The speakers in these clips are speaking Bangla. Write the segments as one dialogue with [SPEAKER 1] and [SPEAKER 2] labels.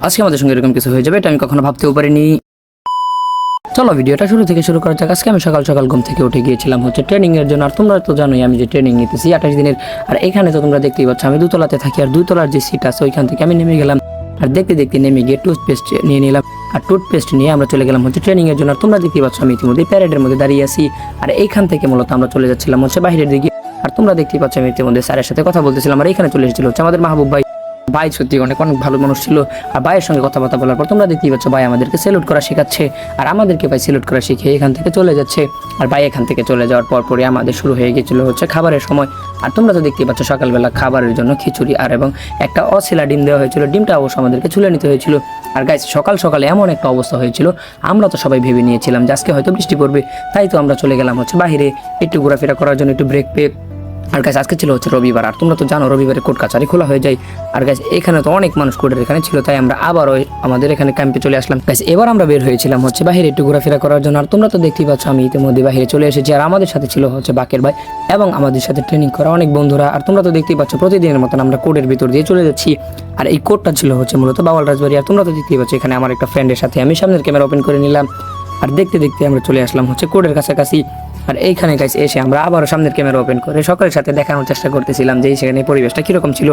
[SPEAKER 1] আজকে আমাদের সঙ্গে এরকম কিছু হয়ে যাবে এটা আমি কখনো ভাবতেও পারিনি। চলো ভিডিওটা শুরু থেকে শুরু করা যাক। আজকে আমি সকাল সকাল ঘুম থেকে উঠে গিয়েছিলাম হচ্ছে ট্রেনিং এর জন্য। আর তোমরা তো জানোই আমি যে ট্রেনিং নিতেছি 28 দিনের। আর এখানে তো তোমরা দেখতেই পাচ্ছ আমি দুতলাতে থাকি, আর দুতলার যে সিট আছে ওইখান থেকে আমি নেমে গেলাম। আর দেখতে দেখতে নেমে গিয়ে টুথপেস্ট নিয়ে নিলাম, আর টুথপেস্ট নিয়ে আমরা চলে গেলাম হচ্ছে ট্রেনিং এর জন্য। আর তোমরা দেখতেই পাচ্ছ আমি ইতিমধ্যে প্যারেডের মধ্যে দাঁড়িয়ে আছি, আর এইখান থেকে মূলত আমরা চলে যাচ্ছিলাম হচ্ছে বাইরের দিকে। আর তোমরা দেখতেই পাচ্ছ আমি ইতিমধ্যে স্যারের সাথে কথা বলতেছিলাম, আর এখানে চলে এসেছিল হচ্ছে আমাদের মাহবুব ভাই। ভাই সত্যি অনেক ভালো মানুষ ছিল। আর ভাইয়ের সঙ্গে কথাবার্তা বলার পর তোমরা দেখতেই পাচ্ছ ভাই আমাদেরকে স্যালুট করা শেখাচ্ছে, আর আমাদেরকে ভাই স্যালুট করা শিখে এখান থেকে চলে যাচ্ছে। আর ভাই এখান থেকে চলে যাওয়ার পরই আমাদের শুরু হয়ে গিয়েছিল হচ্ছে খাবারের সময়। আর তোমরা তো দেখতেই পাচ্ছ সকালবেলা খাবারের জন্য খিচুড়ি আর এবং একটা অছিলা ডিম দেওয়া হয়েছিল। ডিমটা অবশ্য আমাদেরকে ছুলে নিতে হয়েছিল। আর গাইস সকাল সকালে এমন একটা অবস্থা হয়েছিল, আমরা তো সবাই ভেবে নিয়েছিলাম যে আজকে হয়তো বৃষ্টি পড়বে, তাই তো আমরা চলে গেলাম হচ্ছে বাইরে একটু ঘোরাফেরা করার জন্য, একটু ব্রেক পেয়ে। আর গাছ আজকে ছিল হচ্ছে রবিবার, আর তোমরা তো জানো রবিবারে কোর্ট কাছারি খোলা হয়ে যায়। আর গাছ এখানে তো অনেক মানুষ কোর্টের এখানে ছিল, তাই আমরা আবারও আমাদের এখানে ক্যাম্পে চলে আসলাম। গাছ এবার আমরা বের হয়েছিলাম হচ্ছে বাইরে একটু ঘোরাফেরা করার জন্য। আর তোমরা তো দেখতেই পাচ্ছ আমি ইতিমধ্যে বাইরে চলে এসেছি, আর আমাদের সাথে ছিল হচ্ছে বাকের ভাই এবং আমাদের সাথে ট্রেনিং করা অনেক বন্ধুরা। আর তোমরা তো দেখতেই পাচ্ছ প্রতিদিনের মতন আমরা কোর্টের ভিতর দিয়ে চলে যাচ্ছি। আর এই কোর্টটা ছিল হচ্ছে মূলত বাওয়াল রাজবাড়ি। আর তোমরা তো দেখতেই পাচ্ছ এখানে আমার একটা ফ্রেন্ডের সাথে আমি সামনের ক্যামেরা ওপেন করে নিলাম। আর দেখতে দেখতে আমরা চলে আসলাম হচ্ছে কোর্টের কাছাকাছি। আর এইখানে গাইস এসে আমরা আবারও সামনের ক্যামেরা ওপেন করে সকলের সাথে দেখানোর চেষ্টা করতেছিলাম যে সেখানে পরিবেশটা কীরকম ছিল।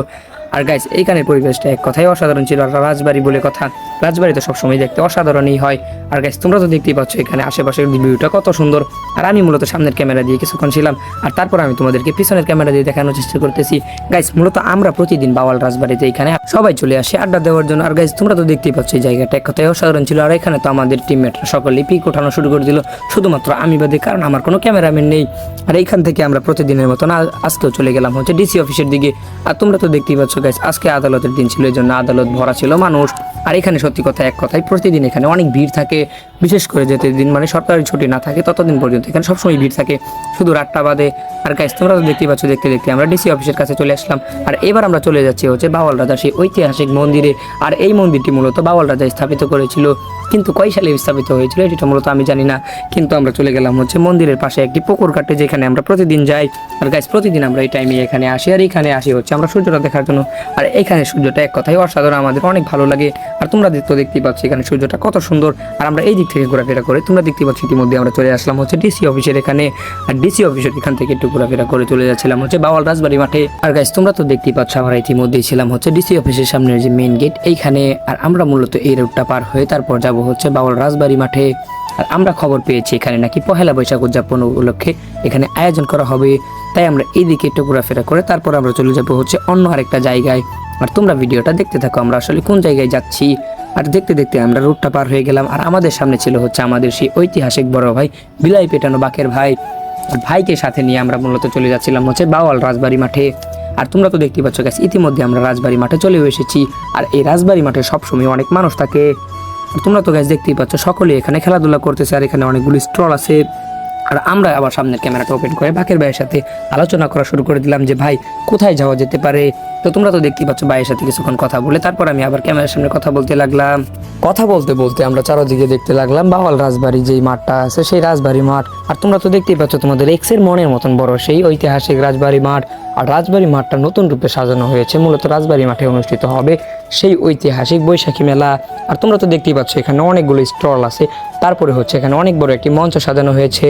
[SPEAKER 1] আর গাইস এইখানের পরিবেশটা এক কথাই অসাধারণ ছিল। আর রাজবাড়ি বলে কথা, রাজবাড়ি তো সবসময় দেখতে অসাধারণই হয়। আর গাইস তোমরা তো দেখতেই পাচ্ছ এখানে আশেপাশের ভিউটা কত সুন্দর। আর আমি মূলত সামনের ক্যামেরা দিয়ে কিছুক্ষণ ছিলাম, আর তারপর আমি তোমাদেরকে পিছনের ক্যামেরা দিয়ে দেখানোর চেষ্টা করতেছি। গাইস মূলত আমরা প্রতিদিন বাওয়াল রাজবাড়িতে এখানে সবাই চলে আসে আড্ডা দেওয়ার জন্য। আর গাইস তোমরা তো দেখতেই পাচ্ছ এই জায়গাটা এক কথাই অসাধারণ ছিল। আর এখানে তো আমাদের টিমমেটরা সকলেই পিক ওঠানো শুরু করে দিল, শুধুমাত্র আমি বাদে, কারণ আমার কোনো ক্যামেরাম্যান নেই। আর এইখান থেকে আমরা প্রতিদিনের মতন আজকেও চলে গেলাম হচ্ছে ডিসি অফিসের দিকে। আর তোমরা তো দেখতেই পাচ্ছ গাইস আজকে আদালতের দিন ছিল, এই জন্য আদালত ভরা ছিল মানুষ। আর এখানে সত্যি কথা এক কথাই প্রতিদিন এখানে অনেক ভিড় থাকে, বিশেষ করে যেদিন মানে সরকারি ছুটি না থাকে ততদিন পর্যন্ত এখানে সবসময় ভিড় থাকে, শুধু রাতটা বাদে। আর গাইস তোমরা তো দেখতেই পাচ্ছ দেখতে দেখতে আমরা ডিসি অফিসের কাছে চলে আসলাম। আর এবার আমরা চলে যাচ্ছি হচ্ছে বাওয়াল রাজা সেই ঐতিহাসিক মন্দিরে। আর এই মন্দিরটি মূলত বাওয়াল রাজা স্থাপিত করেছিল, কিন্তু কয় সালে স্থাপিত হয়েছিল এটা মূলত আমি জানি না। কিন্তু আমরা চলে গেলাম হচ্ছে মন্দিরের পাশে একটি পুকুর কাটে, যেখানে আমরা প্রতিদিন যাই। আর গাইস প্রতিদিন আমরা এই টাইমে এখানে আসি, আর এখানে আসি হচ্ছে আমরা সূর্যটা দেখার জন্য। আর এখানে সূর্যটা এক কথাই অসাধারণ, আমাদের অনেক ভালো লাগে। আর তোমরা তো দেখতেই পাচ্ছ এখানে সূর্যটা কত সুন্দর। আর আমরা এই দিক থেকে ঘোরাফেরা করে তোমরা দেখতেই পাচ্ছ ইতিমধ্যে আমরা চলে আসলাম হচ্ছে ডিসি অফিসের এখানে। আর ডিসি অফিসের এখান থেকে একটু ঘোরাফেরা করে চলে যাচ্ছিলাম হচ্ছে বাওয়াল রাজবাড়ি মাঠে। আর গাইস তোমরা তো দেখতেই পাচ্ছ আমরা ইতিমধ্যেই ছিলাম হচ্ছে ডিসি অফিসের সামনের যে মেইন গেট এইখানে। আর আমরা মূলত এই রুটটা পার হয়ে তারপর যাব হচ্ছে বাওয়াল রাজবাড়ি মাঠে। আর আমরা খবর পেয়েছি এখানে নাকি পহেলা বৈশাখ উদযাপন উপলক্ষে এখানে আয়োজন করা হবে, তাই আমরা এইদিকে একটু ঘোরাফেরা করে তারপর আমরা চলে যাব হচ্ছে অন্য আরেকটা জায়গায়। আর তোমরা ভিডিওটা দেখতে থাকো আমরা আসলে কোন জায়গায় যাচ্ছি। আর দেখতে দেখতে আমরা রুটটা পার হয়ে গেলাম, আর আমাদের সামনে ছিল হচ্ছে আমাদের সেই ঐতিহাসিক বড় ভাই বিলাই পেটানো বাকের ভাই। আর ভাইকে সাথে নিয়ে আমরা মূলত চলে যাচ্ছিলাম হচ্ছে বাওয়াল রাজবাড়ি মাঠে। আর তোমরা তো দেখতেই পাচ্ছ গাইস ইতিমধ্যে আমরা রাজবাড়ি মাঠে চলে এসেছি। আর এই রাজবাড়ি মাঠে সবসময় অনেক মানুষ থাকে। আর তোমরা তো গাইস দেখতেই পাচ্ছ সকলে এখানে খেলাধুলা করতেছে, আর এখানে অনেকগুলি স্টল আছে। আর আমরা আবার সামনের ক্যামেরাটা ওপেন করে বাকের ভাইয়ের সাথে আলোচনা করা শুরু করে দিলাম যে ভাই কোথায় যাওয়া যেতে পারে। তো তোমরা তো দেখতেই পাচ্ছ ভাইয়ের সাথে কিছুক্ষণ কথা বলে তারপর আমি আবার ক্যামেরার সামনে কথা বলতে লাগলাম। কথা বলতে বলতে আমরা চারদিকে দেখতে লাগলাম বাওয়াল রাজবাড়ি যেই মাঠটা আছে সেই রাজবাড়ি মাঠ। আর তোমরা তো দেখতেই পাচ্ছ তোমাদের এক্সের মনের মতন বড় সেই ঐতিহাসিক রাজবাড়ি মাঠ। আর রাজবাড়ি মাঠটা নতুন রূপে সাজানো হয়েছে, মূলত রাজবাড়ি মাঠে অনুষ্ঠিত হবে সেই ঐতিহাসিক বৈশাখী মেলা। আর তোমরা তো দেখতেই পাচ্ছ এখানে অনেকগুলো স্টল আছে, তারপরে হচ্ছে এখানে অনেক বড় একটি মঞ্চ সাজানো হয়েছে।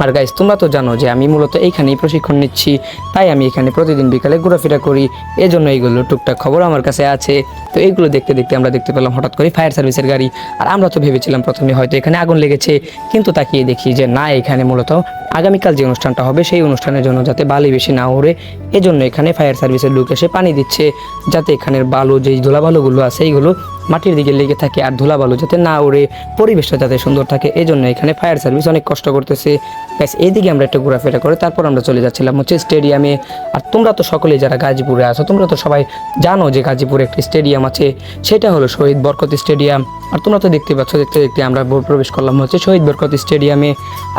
[SPEAKER 1] আর গাইস তোমরা তো জানো যে আমি মূলত এইখানেই প্রশিক্ষণ নিচ্ছি, তাই আমি এখানে প্রতিদিন বিকালে ঘোরাফেরা করি, এজন্য এইগুলো টুকটাক খবর আমার কাছে আছে। তো এইগুলো দেখতে দেখতে আমরা দেখতে পেলাম হঠাৎ করে ফায়ার সার্ভিসের গাড়ি। আর আমরা তো ভেবেছিলাম প্রথমে হয়তো এখানে আগুন লেগেছে, কিন্তু তাকিয়ে দেখি যে না, এখানে মূলত আগামীকাল যে অনুষ্ঠানটা হবে সেই অনুষ্ঠানের জন্য যাতে বালি বেশি না ওড়ে, এজন্য এখানে ফায়ার সার্ভিসের লোক এসে পানি দিচ্ছে, যাতে এখানের বালু যেই ধুলাবালুগুলো আছে এইগুলো মাটির দিকে লেগে থাকে, আর ধুলাবালু যাতে না ওড়ে, পরিবেশটা যাতে সুন্দর থাকে, এজন্য এখানে ফায়ার সার্ভিস অনেক কষ্ট করতেছে। গাইস এইদিকে আমরা একটু ঘোরাফেরা করে তারপর আমরা চলে যাচ্ছিলাম হচ্ছে স্টেডিয়ামে। আর তোমরা তো সকলেই যারা গাজীপুরে আছো তোমরা তো সবাই জানো যে গাজীপুরে একটি স্টেডিয়াম আছে, সেটা হলো শহীদ বরকত স্টেডিয়াম। আর তোমরা তো দেখতে পাচ্ছ দেখতে দেখতে আমরা প্রবেশ করলাম হচ্ছে শহীদ বরকত স্টেডিয়ামে।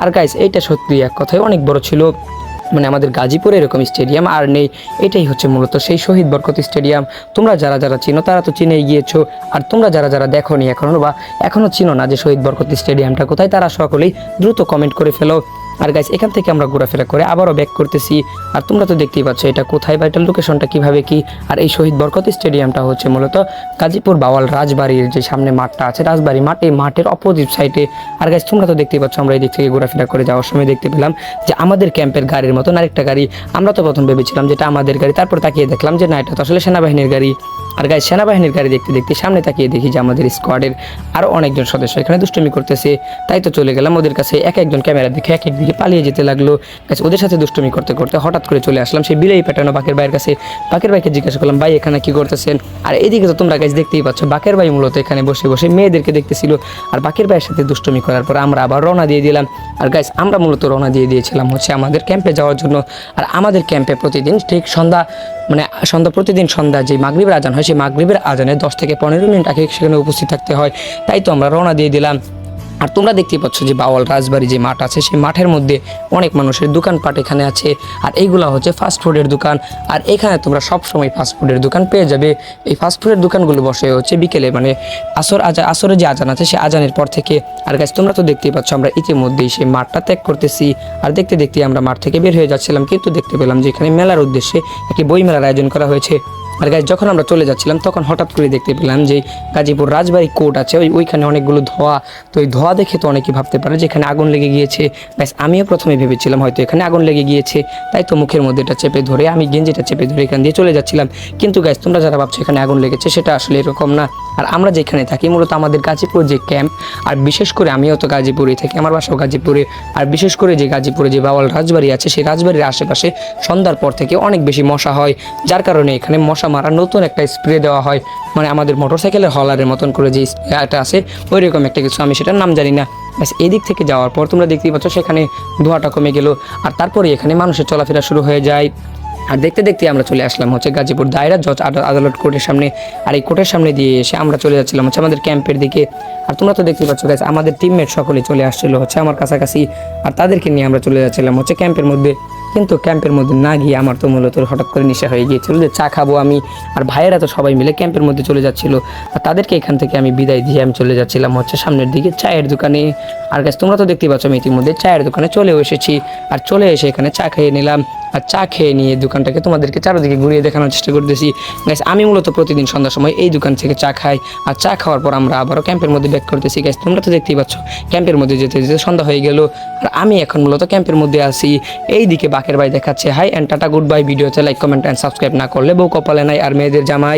[SPEAKER 1] আর গাইস এইটা সত্যি এক কথায় অনেক বড় ছিল, মানে আমাদের গাজীপুরে এরকম স্টেডিয়াম আর নেই। এটাই হচ্ছে মূলত সেই শহীদ বরকত স্টেডিয়াম। তোমরা যারা যারা চিনো তারা তো চিনেই গিয়েছো, আর তোমরা যারা যারা দেখো নি এখনো বা এখনো চিনো না যে শহীদ বরকত স্টেডিয়ামটা কোথায়, তারা সকলেই দ্রুত কমেন্ট করে ফেলো। আর গাইস এখান থেকে আমরা ঘোরাফেরা করে আবারও ব্যাক করতেছি। আর তোমরা তো দেখতেই পাচ্ছ এটা কোথায় বা এটার লোকেশনটা কিভাবে কি। আর এই শহীদ বরকত স্টেডিয়ামটা হচ্ছে মূলত গাজীপুর বাওয়াল রাজবাড়ির যে সামনে মাঠটা আছে, রাজবাড়ি মাঠ, এই মাঠের অপোজিট সাইডে। আর গাইস তোমরা তো দেখতেই পাচ্ছ আমরা এই দিক থেকে ঘোরাফেরা করে যাওয়ার সময় দেখতে পেলাম যে আমাদের ক্যাম্পের গাড়ির মতন আরেকটা গাড়ি। আমরা তো প্রথম ভেবেছিলাম যেটা আমাদের গাড়ি, তারপর তাকিয়ে দেখলাম যে না, এটা তো আসলে সেনাবাহিনীর গাড়ি। আর গাইস সেনাবাহিনীর গাড়ি দেখতে দেখতে সামনে তাকিয়ে দেখি যে আমাদের স্কোয়াডের আরও অনেকজন সদস্য এখানে দুষ্টুমি করতেছে। তাই তো চলে গেলাম ওদের কাছে, এক একজন ক্যামেরা দেখে এক একদিকে পালিয়ে যেতে লাগলো। গাইস ওদের সাথে দুষ্টুমি করতে করতে হঠাৎ করে চলে আসলাম সেই বিলেই পেটানো বাকের ভাইয়ের কাছে। বাকের ভাইকে জিজ্ঞাসা করলাম, ভাই এখানে কি করতেছেন? আর এদিকে তো তোমরা গাইস দেখতেই পাচ্ছ বাকের ভাই মূলত এখানে বসে বসে মেয়েদেরকে দেখতেছিল। আর বাকের ভাইয়ের সাথে দুষ্টুমি করার পর আমরা আবার রওনা দিয়ে দিলাম। আর গাইস আমরা মূলত রওনা দিয়ে দিয়েছিলাম হচ্ছে আমাদের ক্যাম্পে যাওয়ার জন্য। আর আমাদের ক্যাম্পে প্রতিদিন ঠিক প্রতিদিন সন্ধ্যা যে মাগরিবের আজান হয়, সেই মাগরিবের আজানে 10 থেকে 15 মিনিট আগে সেখানে উপস্থিত থাকতে হয়। তাই তো আমরা রওনা দিয়ে দিলাম। আর তোমরা দেখতেই পাচ্ছ যে বাওয়াল রাজবাড়ি যে মাঠ আছে, সেই মাঠের মধ্যে অনেক মানুষের দোকানপাট এখানে আছে। আর এইগুলো হচ্ছে ফাস্টফুডের দোকান। আর এখানে তোমরা সবসময় ফাস্টফুডের দোকান পেয়ে যাবে। এই ফাস্টফুডের দোকানগুলো বসে হচ্ছে বিকেলে, মানে আসরের যে আজান আছে সেই আজানের পর থেকে। আর গাইস তোমরা তো দেখতেই পাচ্ছ আমরা ইতিমধ্যেই সেই মাঠটা ত্যাগ করতেছি। আর দেখতে দেখতে আমরা মাঠ থেকে বের হয়ে যাচ্ছিলাম, কিন্তু দেখতে পেলাম যে এখানে মেলার উদ্দেশ্যে একটি বই মেলার আয়োজন করা হয়েছে। আর গাইস যখন আমরা চলে যাচ্ছিলাম তখন হঠাৎ করে দেখতে পেলাম যে গাজীপুর রাজবাড়ি কোর্ট আছে, ওইখানে অনেকগুলো ধোঁয়া। তো এই ধোঁয়া দেখে তো অনেকেই ভাবতে পারে যে এখানে আগুন লেগে গিয়েছে। গাইস আমিও প্রথমে ভেবেছিলাম হয়তো এখানে আগুন লেগে গিয়েছে, তাই তো মুখের মধ্যে এটা চেপে ধরে আমি গেঞ্জিটা চেপে ধরে এখান দিয়ে চলে যাচ্ছিলাম। কিন্তু গাইস তোমরা যারা ভাবছো এখানে আগুন লেগেছে, সেটা আসলে এরকম না। আর আমরা যেখানে থাকি মূলত আমাদের গাজীপুর যে ক্যাম্প, আর বিশেষ করে আমিও তো গাজীপুরেই থাকি, আমার বাসাও গাজীপুরে। আর বিশেষ করে যে গাজীপুরে যে বাওয়াল রাজবাড়ি আছে, সেই রাজবাড়ির আশেপাশে সন্ধ্যার পর থেকে অনেক বেশি মশা হয়, যার কারণে এখানে মশা মারা নতুন একটা স্প্রে দেওয়া হয়। মানে আমাদের মোটরসাইকেলের হলারের মতন করে যে স্প্রেটা আছে ওই রকম একটা কিছু, আমি সেটার নাম জানি না। ব্যাস এদিক থেকে যাওয়ার পর তোমরা দেখতেই পাচ্ছ সেখানে ধোঁয়াটা কমে গেল। আর তারপরে এখানে মানুষের চলাফেরা শুরু হয়ে যায়। আর দেখতে দেখতে আমরা চলে আসলাম হচ্ছে গাজীপুর দায়রা জজ আদালত কোর্টের সামনে। আর এই কোর্টের সামনে দিয়ে এসে আমরা চলে যাচ্ছিলাম হচ্ছে আমাদের ক্যাম্পের দিকে। আর তোমরা তো দেখতে পাচ্ছ গাইস আমাদের টিমমেট সকলেই চলে আসছিল হচ্ছে আমার কাছাকাছি। আর তাদেরকে নিয়ে আমরা চলে যাচ্ছিলাম হচ্ছে ক্যাম্পের মধ্যে। কিন্তু ক্যাম্পের মধ্যে না গিয়ে আমার তো মূলত হঠাৎ করে নেশা হয়ে গিয়েছিল যে চা খাবো আমি। আর ভাইয়েরা তো সবাই মিলে ক্যাম্পের মধ্যে চলে যাচ্ছিল। আর তাদেরকে এখান থেকে আমি বিদায় দিয়ে আমি চলে যাচ্ছিলাম হচ্ছে সামনের দিকে চায়ের দোকানে। আর গাইস তোমরা তো দেখতেই পাচ্ছ আমি ইতিমধ্যে চায়ের দোকানে চলেও এসেছি। আর চলে এসে এখানে চা খেয়ে নিলাম। আর চা খেয়ে নিয়ে দোকানটাকে তোমাদেরকে চারদিকে ঘুরিয়ে দেখানোর চেষ্টা করতেছি। গাইস আমি মূলত প্রতিদিন সন্ধ্যার সময় এই দোকান থেকে চা খাই। আর চা খাওয়ার পর আমরা আবারও ক্যাম্পের মধ্যে ব্যাক করতেছি। গাইস তোমরা তো দেখতেই পাচ্ছ ক্যাম্পের মধ্যে যেতে যেতে সন্ধ্যা হয়ে গেল। আর আমি এখন মূলত ক্যাম্পের মধ্যে আছি। এই দিকে বাকের ভাই দেখাচ্ছে hi and tata good bye. ভিডিওতে লাইক কমেন্ট অ্যান্ড সাবস্ক্রাইব না করলে বউ কপালে নাই আর মেয়েদের জামাই।